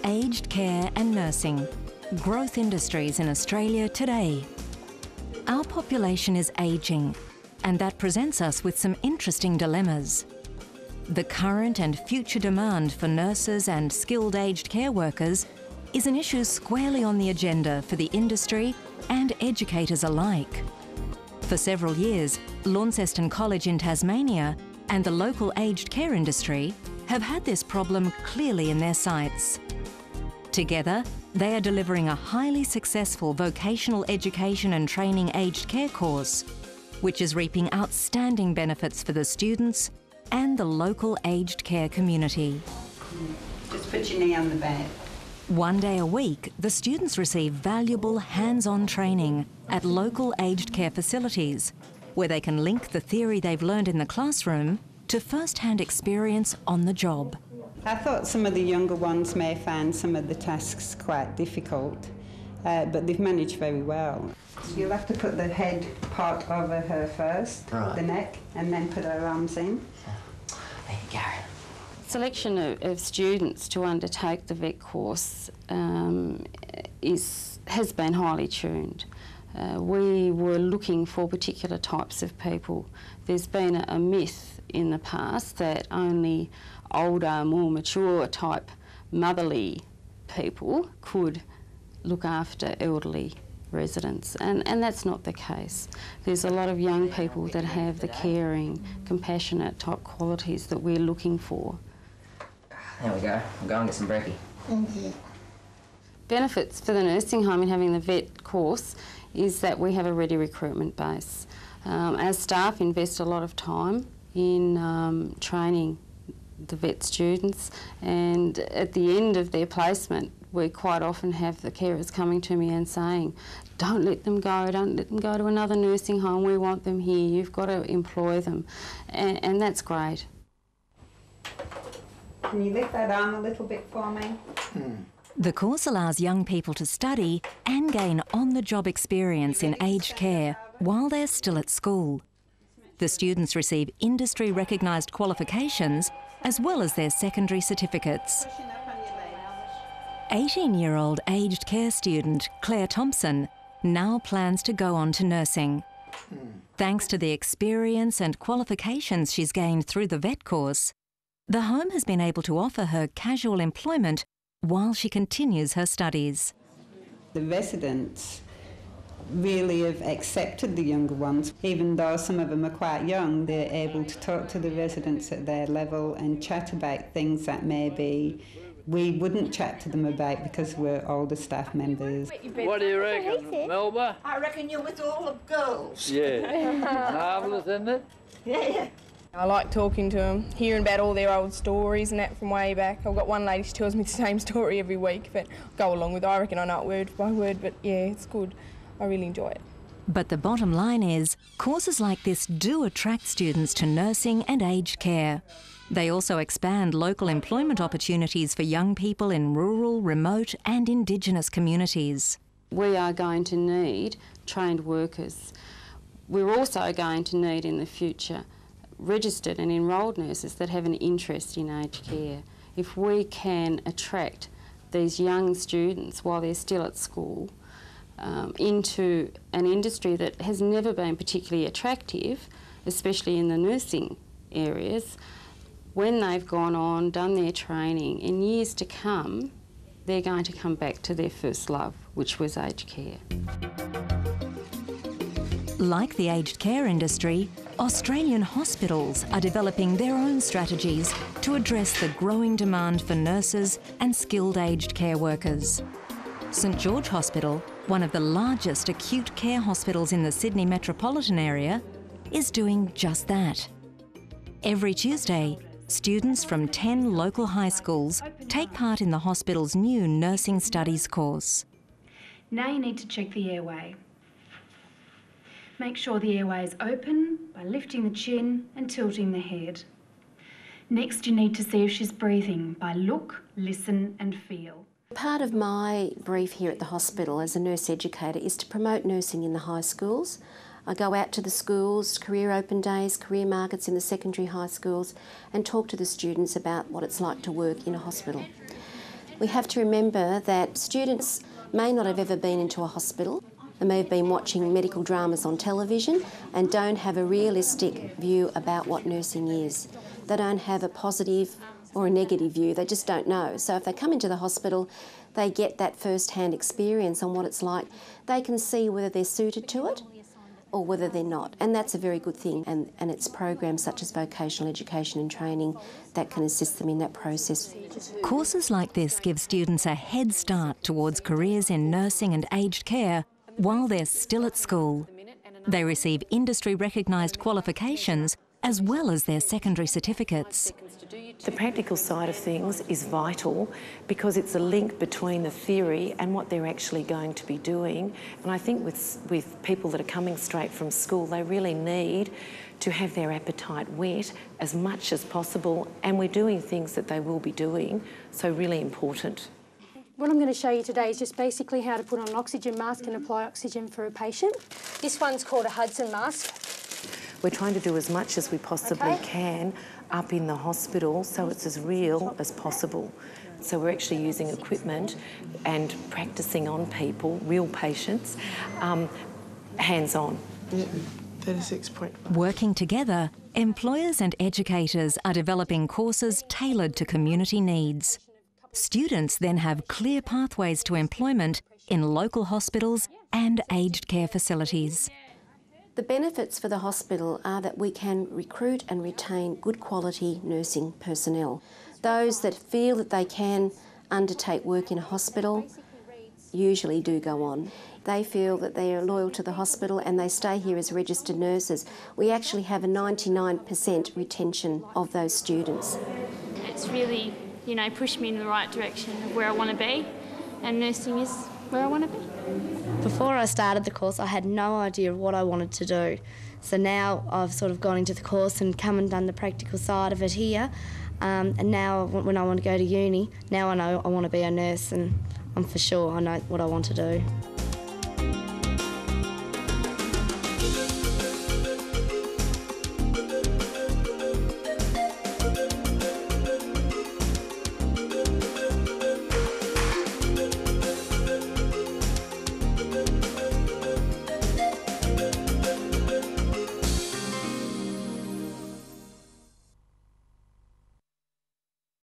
Aged care and nursing, growth industries in Australia today. Our population is ageing, and that presents us with some interesting dilemmas. The current and future demand for nurses and skilled aged care workers is an issue squarely on the agenda for the industry and educators alike. For several years, Launceston College in Tasmania and the local aged care industry have had this problem clearly in their sights. Together, they are delivering a highly successful vocational education and training aged care course, which is reaping outstanding benefits for the students and the local aged care community. Just put your knee on the bed. One day a week, the students receive valuable hands-on training at local aged care facilities, where they can link the theory they've learned in the classroom to first-hand experience on the job. I thought some of the younger ones may find some of the tasks quite difficult, but they've managed very well. So you'll have to put the head part over her first, right, the neck, and then put her arms in. There you go. Selection of students to undertake the VET course has been highly tuned. We were looking for particular types of people. There's been a myth in the past that only older, more mature type motherly people could look after elderly residents, and that's not the case. There's a lot of young people that have the caring, compassionate type qualities that we're looking for. There we go. I'll go and get some brekkie. Thank you. Benefits for the nursing home in having the VET course is that we have a ready recruitment base. Our staff invest a lot of time in training the VET students, and at the end of their placement we quite often have the carers coming to me and saying, don't let them go to another nursing home, we want them here, you've got to employ them, and that's great. Can you lift that arm a little bit for me? The course allows young people to study and gain on-the-job experience in aged care while they're still at school. The students receive industry-recognised qualifications as well as their secondary certificates. 18-year-old aged care student Claire Thompson now plans to go on to nursing. Thanks to the experience and qualifications she's gained through the VET course, the home has been able to offer her casual employment while she continues her studies. The residents really have accepted the younger ones. Even though some of them are quite young, they're able to talk to the residents at their level and chat about things that maybe we wouldn't chat to them about because we're older staff members. What do you reckon, Melba? I reckon you're with all the girls. Yeah. Marvellous, isn't it? Yeah. I like talking to them, hearing about all their old stories and that from way back. I've got one lady, she tells me the same story every week, but I'll go along with it. I reckon I know it word by word, but yeah, it's good. I really enjoy it. But the bottom line is, courses like this do attract students to nursing and aged care. They also expand local employment opportunities for young people in rural, remote and Indigenous communities. We are going to need trained workers. We're also going to need in the future registered and enrolled nurses that have an interest in aged care. If we can attract these young students while they're still at school into an industry that has never been particularly attractive, especially in the nursing areas, when they've gone on, done their training, in years to come, they're going to come back to their first love, which was aged care. Like the aged care industry, Australian hospitals are developing their own strategies to address the growing demand for nurses and skilled aged care workers. St George Hospital, one of the largest acute care hospitals in the Sydney metropolitan area, is doing just that. Every Tuesday, students from 10 local high schools take part in the hospital's new nursing studies course. Now you need to check the airway. Make sure the airway is open by lifting the chin and tilting the head. Next, you need to see if she's breathing by look, listen and feel. Part of my brief here at the hospital as a nurse educator is to promote nursing in the high schools. I go out to the schools, career open days, career markets in the secondary high schools and talk to the students about what it's like to work in a hospital. We have to remember that students may not have ever been into a hospital. They may have been watching medical dramas on television and don't have a realistic view about what nursing is. They don't have a positive or a negative view, they just don't know. So if they come into the hospital, they get that first-hand experience on what it's like. They can see whether they're suited to it or whether they're not, and that's a very good thing. And it's programs such as vocational education and training that can assist them in that process. Courses like this give students a head start towards careers in nursing and aged care while they're still at school. They receive industry-recognised qualifications as well as their secondary certificates. The practical side of things is vital because it's a link between the theory and what they're actually going to be doing. And I think with people that are coming straight from school, they really need to have their appetite whet as much as possible, and we're doing things that they will be doing, so really important. What I'm going to show you today is just basically how to put on an oxygen mask and apply oxygen for a patient. This one's called a Hudson mask. We're trying to do as much as we possibly can up in the hospital so it's as real as possible. So we're actually using equipment and practising on people, real patients, hands-on. 36.5. Working together, employers and educators are developing courses tailored to community needs. Students then have clear pathways to employment in local hospitals and aged care facilities. The benefits for the hospital are that we can recruit and retain good quality nursing personnel. Those that feel that they can undertake work in a hospital usually do go on. They feel that they are loyal to the hospital and they stay here as registered nurses. We actually have a 99% retention of those students. It's really, pushed me in the right direction of where I want to be, and nursing is where I want to be. Before I started the course, I had no idea of what I wanted to do. So now I've sort of gone into the course and come and done the practical side of it here. And now when I want to go to uni, now I know I want to be a nurse, and I'm for sure I know what I want to do.